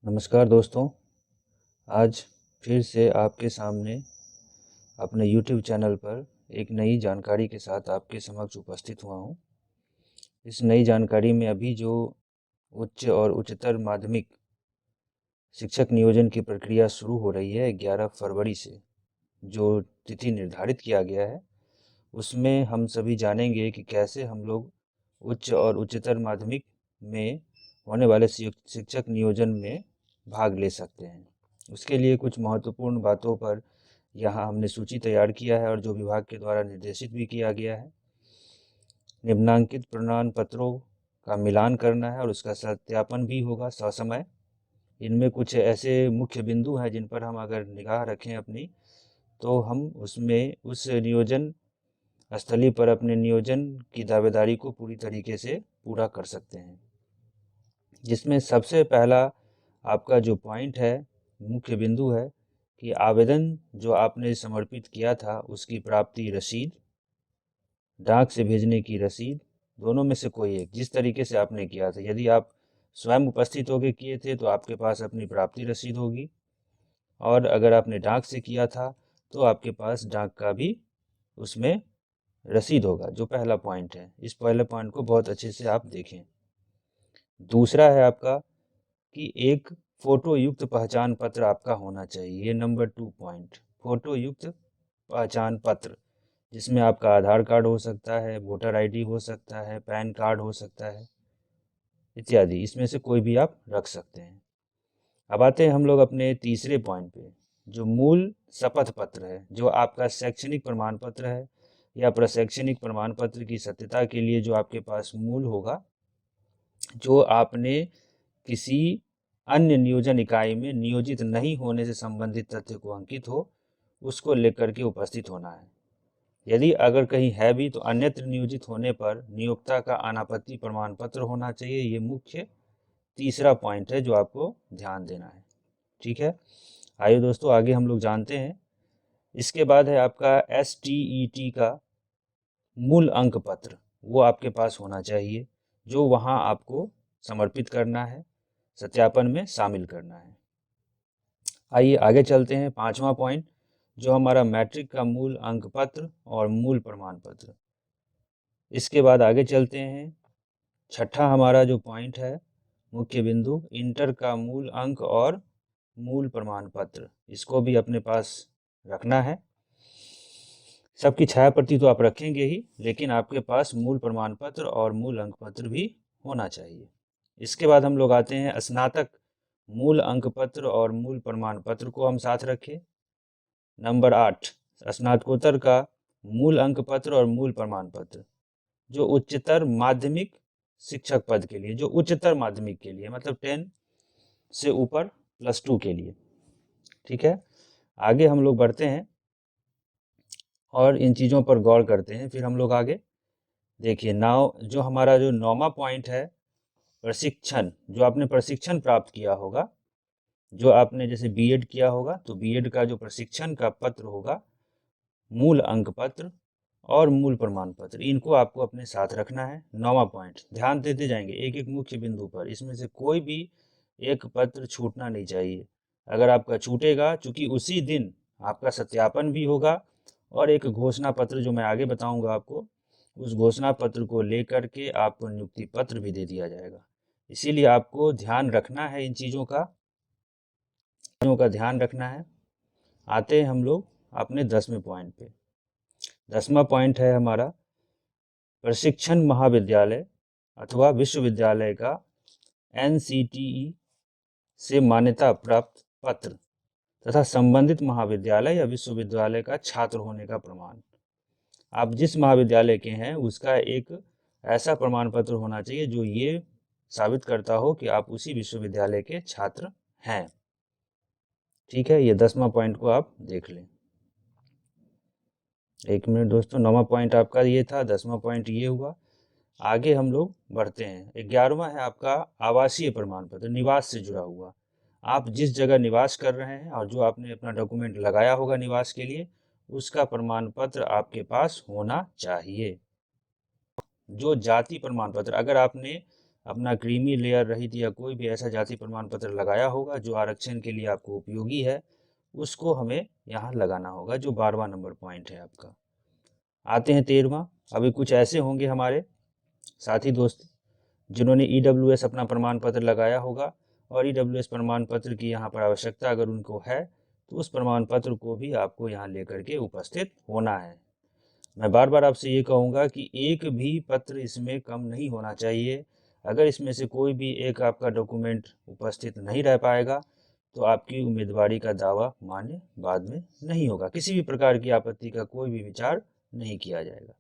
नमस्कार दोस्तों। आज फिर से आपके सामने अपने YouTube चैनल पर एक नई जानकारी के साथ आपके समक्ष उपस्थित हुआ हूँ। इस नई जानकारी में अभी जो उच्च और उच्चतर माध्यमिक शिक्षक नियोजन की प्रक्रिया शुरू हो रही है 11 फरवरी से, जो तिथि निर्धारित किया गया है, उसमें हम सभी जानेंगे कि कैसे हम लोग उच्च और उच्चतर माध्यमिक में होने वाले शिक्षक नियोजन में भाग ले सकते हैं। उसके लिए कुछ महत्वपूर्ण बातों पर यहाँ हमने सूची तैयार किया है और जो विभाग के द्वारा निर्देशित भी किया गया है। निम्नांकित प्रमाण पत्रों का मिलान करना है और उसका सत्यापन भी होगा ससमय। इनमें कुछ ऐसे मुख्य बिंदु हैं जिन पर हम अगर निगाह रखें अपनी, तो हम उसमें उस नियोजन स्थली पर अपने नियोजन की दावेदारी को पूरी तरीके से पूरा कर सकते हैं। जिसमें सबसे पहला आपका जो पॉइंट है, मुख्य बिंदु है कि आवेदन जो आपने समर्पित किया था उसकी प्राप्ति रसीद, डाक से भेजने की रसीद, दोनों में से कोई एक, जिस तरीके से आपने किया था। यदि आप स्वयं उपस्थित होकर किए थे तो आपके पास अपनी प्राप्ति रसीद होगी, और अगर आपने डाक से किया था तो आपके पास डाक का भी उसमें रसीद होगा। जो पहला पॉइंट है, इस पहले पॉइंट को बहुत अच्छे से आप देखें। दूसरा है आपका कि एक फोटो युक्त पहचान पत्र आपका होना चाहिए। ये नंबर 2 पॉइंट, फोटो युक्त पहचान पत्र, जिसमें आपका आधार कार्ड हो सकता है, वोटर आईडी हो सकता है, पैन कार्ड हो सकता है इत्यादि। इसमें से कोई भी आप रख सकते हैं। अब आते हैं हम लोग अपने तीसरे पॉइंट पे, जो मूल शपथ पत्र है, जो आपका शैक्षणिक प्रमाण पत्र है या प्रशैक्षणिक प्रमाण पत्र की सत्यता के लिए जो आपके पास मूल होगा, जो आपने किसी अन्य नियोजन इकाई में नियोजित नहीं होने से संबंधित तथ्य को अंकित हो, उसको लेकर के उपस्थित होना है। यदि अगर कहीं है भी तो अन्यत्र नियोजित होने पर नियोक्ता का अनापत्ति प्रमाण पत्र होना चाहिए। ये मुख्य तीसरा पॉइंट है जो आपको ध्यान देना है। ठीक है, आइए दोस्तों आगे हम लोग जानते हैं। इसके बाद है आपका STET का मूल अंक पत्र, वो आपके पास होना चाहिए, जो वहाँ आपको समर्पित करना है, सत्यापन में शामिल करना है। आइए आगे चलते हैं। पांचवा पॉइंट, जो हमारा मैट्रिक का मूल अंक पत्र और मूल प्रमाण पत्र। इसके बाद आगे चलते हैं। छठा हमारा जो पॉइंट है, मुख्य बिंदु, इंटर का मूल अंक और मूल प्रमाण पत्र, इसको भी अपने पास रखना है। सबकी छाया प्रति तो आप रखेंगे ही, लेकिन आपके पास मूल प्रमाण पत्र और मूल अंक पत्र भी होना चाहिए। इसके बाद हम लोग आते हैं स्नातक मूल अंक पत्र और मूल प्रमाण पत्र को हम साथ रखें। नंबर 8, स्नातकोत्तर का मूल अंक पत्र और मूल प्रमाण पत्र, जो उच्चतर माध्यमिक शिक्षक पद के लिए, जो उच्चतर माध्यमिक के लिए, मतलब 10 से ऊपर +2 के लिए। ठीक है, आगे हम लोग बढ़ते हैं और इन चीज़ों पर गौर करते हैं। फिर हम लोग आगे देखिए, जो हमारा जो 9वां पॉइंट है, प्रशिक्षण, जो आपने प्रशिक्षण प्राप्त किया होगा, जो आपने जैसे बीएड किया होगा तो बीएड का जो प्रशिक्षण का पत्र होगा, मूल अंक पत्र और मूल प्रमाण पत्र, इनको आपको अपने साथ रखना है। 9वां पॉइंट, ध्यान देते जाएंगे एक एक मुख्य बिंदु पर, इसमें से कोई भी एक पत्र छूटना नहीं चाहिए। अगर आपका छूटेगा, चूंकि उसी दिन आपका सत्यापन भी होगा और एक घोषणा पत्र जो मैं आगे बताऊंगा आपको, उस घोषणा पत्र को लेकर के आपको नियुक्ति पत्र भी दे दिया जाएगा। इसीलिए आपको ध्यान रखना है, इन चीज़ों का ध्यान रखना है। आते हैं हम लोग अपने 10वें पॉइंट पे। 10वां पॉइंट है हमारा प्रशिक्षण महाविद्यालय अथवा विश्वविद्यालय का NCTE से मान्यता प्राप्त पत्र तथा संबंधित महाविद्यालय या विश्वविद्यालय का छात्र होने का प्रमाण। आप जिस महाविद्यालय के हैं उसका एक ऐसा प्रमाण पत्र होना चाहिए जो ये साबित करता हो कि आप उसी विश्वविद्यालय के छात्र हैं। ठीक है, ये 10वां पॉइंट को आप देख लें। एक मिनट दोस्तों, 9वां पॉइंट आपका ये था, 10वां पॉइंट ये हुआ। आगे हम लोग बढ़ते हैं। 11वां है आपका आवासीय प्रमाण पत्र, निवास से जुड़ा हुआ। आप जिस जगह निवास कर रहे हैं और जो आपने अपना डॉक्यूमेंट लगाया होगा निवास के लिए, उसका प्रमाण पत्र आपके पास होना चाहिए। जो जाति प्रमाण पत्र, अगर आपने अपना क्रीमी लेयर रहित या कोई भी ऐसा जाति प्रमाण पत्र लगाया होगा जो आरक्षण के लिए आपको उपयोगी है, उसको हमें यहाँ लगाना होगा, जो 12वां नंबर पॉइंट है आपका। आते हैं 13वां। अभी कुछ ऐसे होंगे हमारे साथी दोस्त जिन्होंने EWS अपना प्रमाण पत्र लगाया होगा और EWS प्रमाण पत्र की यहाँ पर आवश्यकता अगर उनको है तो उस प्रमाण पत्र को भी आपको यहाँ लेकर के उपस्थित होना है। मैं बार बार आपसे ये कहूँगा कि एक भी पत्र इसमें कम नहीं होना चाहिए। अगर इसमें से कोई भी एक आपका डॉक्यूमेंट उपस्थित नहीं रह पाएगा तो आपकी उम्मीदवारी का दावा मान्य बाद में नहीं होगा। किसी भी प्रकार की आपत्ति का कोई भी विचार नहीं किया जाएगा।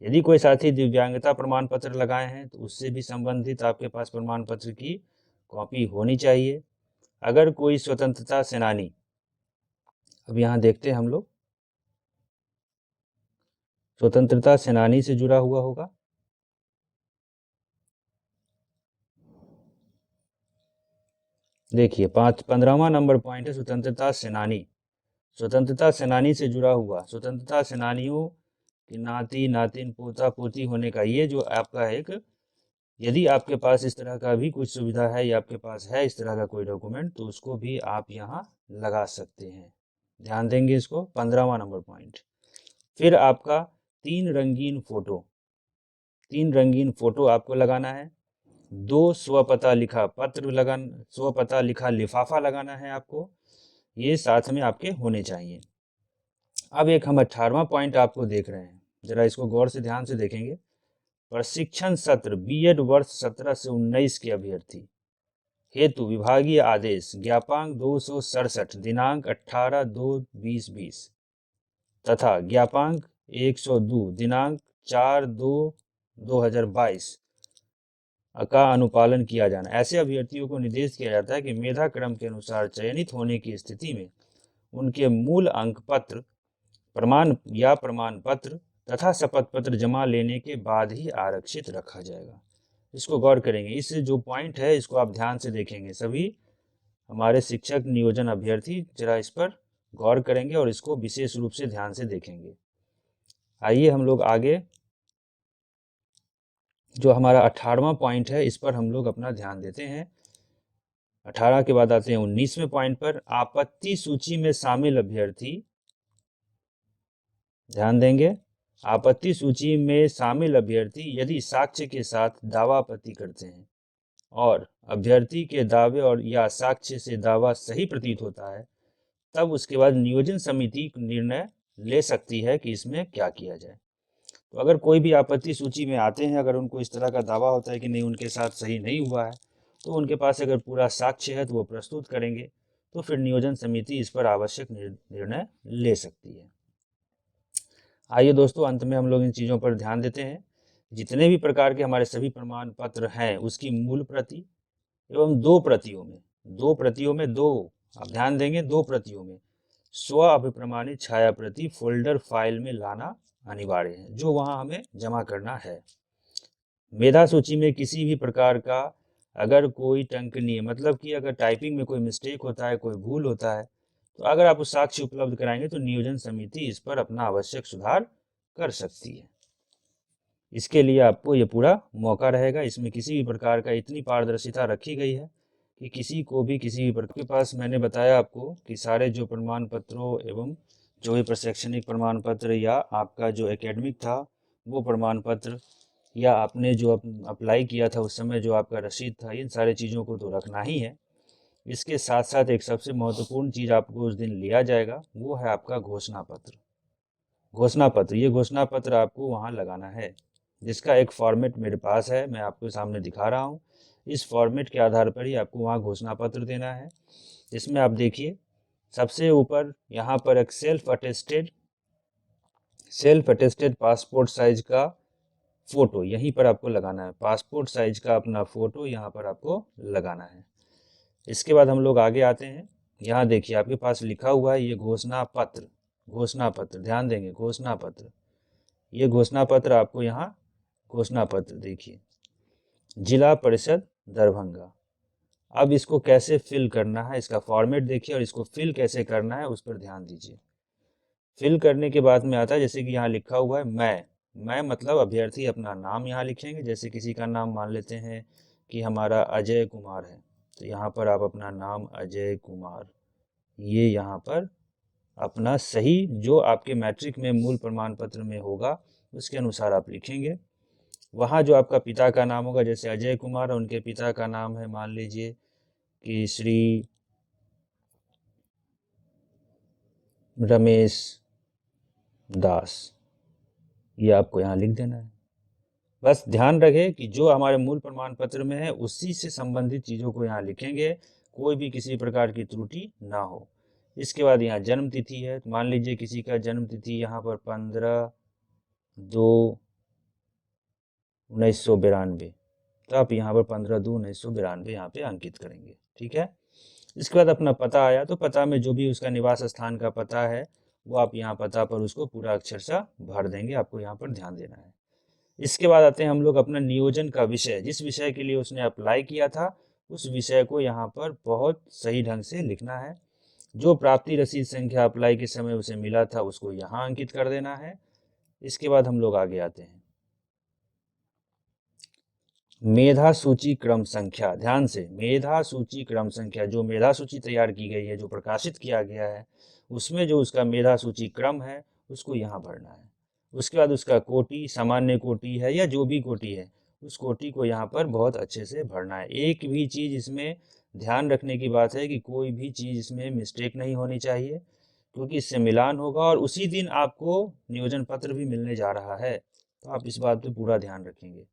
यदि कोई साथी दिव्यांगता प्रमाण पत्र लगाए हैं तो उससे भी संबंधित आपके पास प्रमाण पत्र की कॉपी होनी चाहिए। अगर कोई स्वतंत्रता सेनानी, अब यहाँ देखते हैं हम लोग, स्वतंत्रता सेनानी से जुड़ा हुआ होगा, देखिए 15वां नंबर पॉइंट है स्वतंत्रता सेनानी। स्वतंत्रता सेनानी से जुड़ा हुआ, स्वतंत्रता सेनानियों की नाती नातिन पोता पोती होने का ये जो आपका एक, यदि आपके पास इस तरह का भी कुछ सुविधा है या आपके पास है इस तरह का कोई डॉक्यूमेंट तो उसको भी आप यहाँ लगा सकते हैं। ध्यान देंगे इसको, 15वां नंबर पॉइंट। फिर आपका 3 रंगीन फोटो आपको लगाना है। 2 स्वपता लिखा पत्र लगाना, स्वपता लिखा लिफाफा लगाना है आपको, ये साथ में आपके होने चाहिए। अब एक हम 18वां पॉइंट आपको देख रहे हैं, जरा इसको गौर से ध्यान से देखेंगे। प्रशिक्षण सत्र बीएड वर्ष 17 से 19 के अभ्यर्थी हेतु विभागीय आदेश ज्ञापांक 267 दिनांक 18/2/2020 तथा ज्ञापांक 102 दिनांक 4/2/2022 का अनुपालन किया जाना। ऐसे अभ्यर्थियों को निर्देश किया जाता है कि मेधा क्रम के अनुसार चयनित होने की स्थिति में उनके मूल अंक पत्र प्रमाण पत्र तथा शपथ पत्र जमा लेने के बाद ही आरक्षित रखा जाएगा। इसको गौर करेंगे, इस जो पॉइंट है इसको आप ध्यान से देखेंगे। सभी हमारे शिक्षक नियोजन अभ्यर्थी जरा इस पर गौर करेंगे और इसको विशेष रूप से ध्यान से देखेंगे। आइए हम लोग आगे, जो हमारा 18वां पॉइंट है इस पर हम लोग अपना ध्यान देते हैं। 18 के बाद आते हैं 19वें पॉइंट पर। आपत्ति सूची में शामिल अभ्यर्थी, ध्यान देंगे, आपत्ति सूची में शामिल अभ्यर्थी यदि साक्ष्य के साथ दावा आपत्ति करते हैं और अभ्यर्थी के दावे और या साक्ष्य से दावा सही प्रतीत होता है, तब उसके बाद नियोजन समिति निर्णय ले सकती है कि इसमें क्या किया जाए। तो अगर कोई भी आपत्ति सूची में आते हैं, अगर उनको इस तरह का दावा होता है कि नहीं उनके साथ सही नहीं हुआ है, तो उनके पास अगर पूरा साक्ष्य है तो वो प्रस्तुत करेंगे, तो फिर नियोजन समिति इस पर आवश्यक निर्णय ले सकती है। आइए दोस्तों, अंत में हम लोग इन चीज़ों पर ध्यान देते हैं। जितने भी प्रकार के हमारे सभी प्रमाण पत्र हैं उसकी मूल प्रति एवं 2 प्रतियों में आप ध्यान देंगे, 2 प्रतियों में स्व अभिप्रमाणित छाया प्रति फोल्डर फाइल में लाना अनिवार्य है, जो वहां हमें जमा करना है। मेधा सूची में किसी भी प्रकार का अगर कोई टंकनीय, मतलब कि अगर टाइपिंग में कोई मिस्टेक होता है, कोई भूल होता है, तो अगर आप उस साक्ष्य उपलब्ध कराएंगे तो नियोजन समिति इस पर अपना आवश्यक सुधार कर सकती है। इसके लिए आपको ये पूरा मौका रहेगा। इसमें किसी भी प्रकार का इतनी पारदर्शिता रखी गई है कि किसी को भी किसी भी प्रकार के पास, मैंने बताया आपको कि सारे जो प्रमाण पत्रों एवं जो भी प्रशैक्षणिक प्रमाण पत्र या आपका जो एकेडमिक था वो प्रमाण पत्र या आपने जो अप्लाई किया था उस समय जो आपका रसीद था, इन सारे चीज़ों को तो रखना ही है। इसके साथ साथ एक सबसे महत्वपूर्ण चीज़ आपको उस दिन लिया जाएगा, वो है आपका घोषणा पत्र। ये घोषणा पत्र आपको वहाँ लगाना है, जिसका एक फॉर्मेट मेरे पास है, मैं आपके सामने दिखा रहा हूँ। इस फॉर्मेट के आधार पर ही आपको वहाँ घोषणा पत्र देना है। इसमें आप देखिए सबसे ऊपर यहाँ पर एक सेल्फ अटेस्टेड पासपोर्ट साइज का फोटो यहीं पर आपको लगाना है। पासपोर्ट साइज का अपना फोटो यहाँ पर आपको लगाना है। इसके बाद हम लोग आगे आते हैं। यहाँ देखिए आपके पास लिखा हुआ है ये घोषणा पत्र, ध्यान देंगे, घोषणा पत्र। ये घोषणा पत्र आपको यहाँ घोषणा पत्र देखिए, जिला परिषद दरभंगा। अब इसको कैसे फिल करना है, इसका फॉर्मेट देखिए और इसको फिल कैसे करना है उस पर ध्यान दीजिए। फिल करने के बाद में आता है, जैसे कि यहाँ लिखा हुआ है मैं मतलब अभ्यर्थी अपना नाम यहाँ लिखेंगे। जैसे किसी का नाम मान लेते हैं कि हमारा अजय कुमार है, तो यहाँ पर आप अपना नाम अजय कुमार ये यहाँ पर अपना सही जो आपके मैट्रिक में मूल प्रमाण पत्र में होगा उसके अनुसार आप लिखेंगे। वहाँ जो आपका पिता का नाम होगा, जैसे अजय कुमार है, उनके पिता का नाम है मान लीजिए कि श्री रमेश दास, ये आपको यहाँ लिख देना है। बस ध्यान रखें कि जो हमारे मूल प्रमाण पत्र में है उसी से संबंधित चीज़ों को यहाँ लिखेंगे, कोई भी किसी प्रकार की त्रुटि ना हो। इसके बाद यहाँ जन्म तिथि है, तो मान लीजिए किसी का जन्म तिथि यहाँ पर 15/2/1992, तो आप यहाँ पर 15/2/1992 यहाँ पे अंकित करेंगे। ठीक है। इसके बाद अपना पता आया, तो पता में जो भी उसका निवास स्थान का पता है वो आप यहाँ पता पर उसको पूरा अक्षरशः भर देंगे, आपको यहाँ पर ध्यान देना है। इसके बाद आते हैं हम लोग अपना नियोजन का विषय, जिस विषय के लिए उसने अप्लाई किया था उस विषय को यहाँ पर बहुत सही ढंग से लिखना है। जो प्राप्ति रसीद संख्या अप्लाई के समय उसे मिला था उसको यहाँ अंकित कर देना है। इसके बाद हम लोग आगे आते हैं मेधा सूची क्रम संख्या। ध्यान से, मेधा सूची क्रम संख्या, जो मेधा सूची तैयार की गई है, जो प्रकाशित किया गया है, उसमें जो उसका मेधा सूची क्रम है उसको यहाँ भरना है। उसके बाद उसका कोटि, सामान्य कोटि है या जो भी कोटि है, उस कोटि को यहाँ पर बहुत अच्छे से भरना है। एक भी चीज़ इसमें ध्यान रखने की बात है कि कोई भी चीज़ इसमें मिस्टेक नहीं होनी चाहिए, क्योंकि इससे मिलान होगा और उसी दिन आपको नियोजन पत्र भी मिलने जा रहा है, तो आप इस बात पर पूरा ध्यान रखेंगे।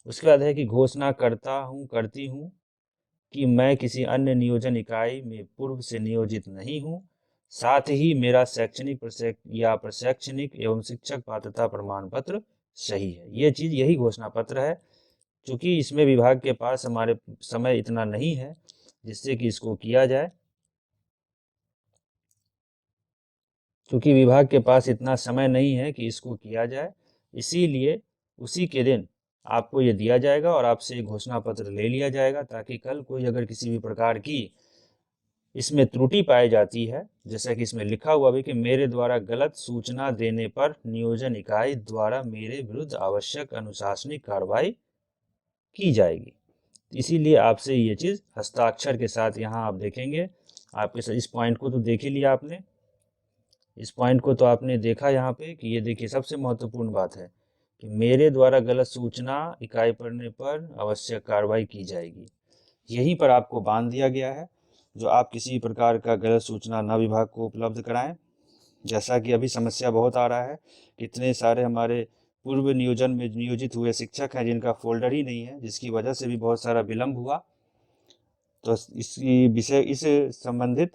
उसके बाद है कि घोषणा करती हूँ कि मैं किसी अन्य नियोजन इकाई में पूर्व से नियोजित नहीं हूँ, साथ ही मेरा शैक्षणिक प्रशैक्षणिक एवं शिक्षक पात्रता प्रमाण पत्र सही है। ये चीज़, यही घोषणा पत्र है। क्योंकि इसमें विभाग के पास हमारे समय इतना नहीं है जिससे कि इसको किया जाए, क्योंकि विभाग के पास इतना समय नहीं है कि इसको किया जाए, इसीलिए उसी के दिन आपको ये दिया जाएगा और आपसे घोषणा पत्र ले लिया जाएगा, ताकि कल कोई अगर किसी भी प्रकार की इसमें त्रुटि पाई जाती है, जैसा कि इसमें लिखा हुआ भी कि मेरे द्वारा गलत सूचना देने पर नियोजन इकाई द्वारा मेरे विरुद्ध आवश्यक अनुशासनिक कार्रवाई की जाएगी। इसीलिए आपसे ये चीज़ हस्ताक्षर के साथ यहाँ आप देखेंगे। आपके इस पॉइंट को तो देख ही लिया आपने, इस पॉइंट को तो आपने देखा यहाँ पे कि ये देखिए सबसे महत्वपूर्ण बात है कि मेरे द्वारा गलत सूचना इकाई पढ़ने पर आवश्यक कार्रवाई की जाएगी। यहीं पर आपको बांध दिया गया है जो आप किसी प्रकार का गलत सूचना न विभाग को उपलब्ध कराएं। जैसा कि अभी समस्या बहुत आ रहा है, कितने सारे हमारे पूर्व नियोजन में नियोजित हुए शिक्षक हैं जिनका फोल्डर ही नहीं है, जिसकी वजह से भी बहुत सारा विलम्ब हुआ। तो इस संबंधित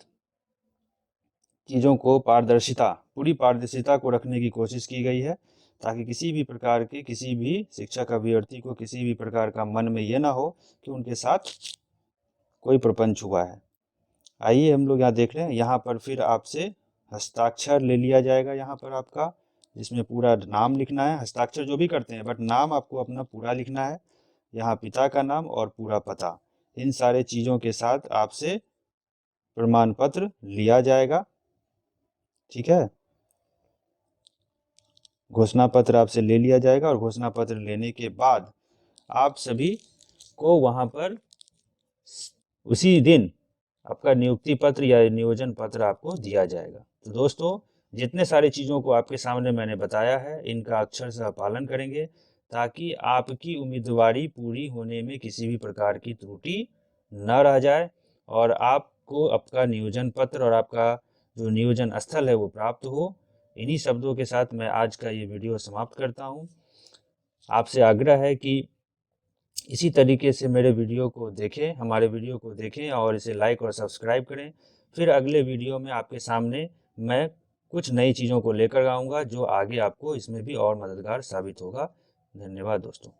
चीज़ों को पूरी पारदर्शिता को रखने की कोशिश की गई है, ताकि किसी भी प्रकार के किसी भी शिक्षक अभ्यर्थी को किसी भी प्रकार का मन में ये ना हो कि उनके साथ कोई प्रपंच हुआ है। आइए हम लोग यहाँ देख रहे हैं, यहाँ पर फिर आपसे हस्ताक्षर ले लिया जाएगा, यहाँ पर आपका जिसमें पूरा नाम लिखना है। हस्ताक्षर जो भी करते हैं बट नाम आपको अपना पूरा लिखना है, यहाँ पिता का नाम और पूरा पता, इन सारे चीज़ों के साथ आपसे प्रमाण पत्र लिया जाएगा। ठीक है, घोषणा पत्र आपसे ले लिया जाएगा और घोषणा पत्र लेने के बाद आप सभी को वहाँ पर उसी दिन आपका नियुक्ति पत्र या नियोजन पत्र आपको दिया जाएगा। तो दोस्तों, जितने सारी चीज़ों को आपके सामने मैंने बताया है इनका अक्षरशः पालन करेंगे, ताकि आपकी उम्मीदवारी पूरी होने में किसी भी प्रकार की त्रुटि न रह जाए और आपको आपका नियोजन पत्र और आपका जो नियोजन स्थल है वो प्राप्त हो। इन्हीं शब्दों के साथ मैं आज का ये वीडियो समाप्त करता हूँ। आपसे आग्रह है कि इसी तरीके से मेरे वीडियो को देखें, हमारे वीडियो को देखें और इसे लाइक और सब्सक्राइब करें। फिर अगले वीडियो में आपके सामने मैं कुछ नई चीज़ों को लेकर आऊँगा जो आगे आपको इसमें भी और मददगार साबित होगा। धन्यवाद दोस्तों।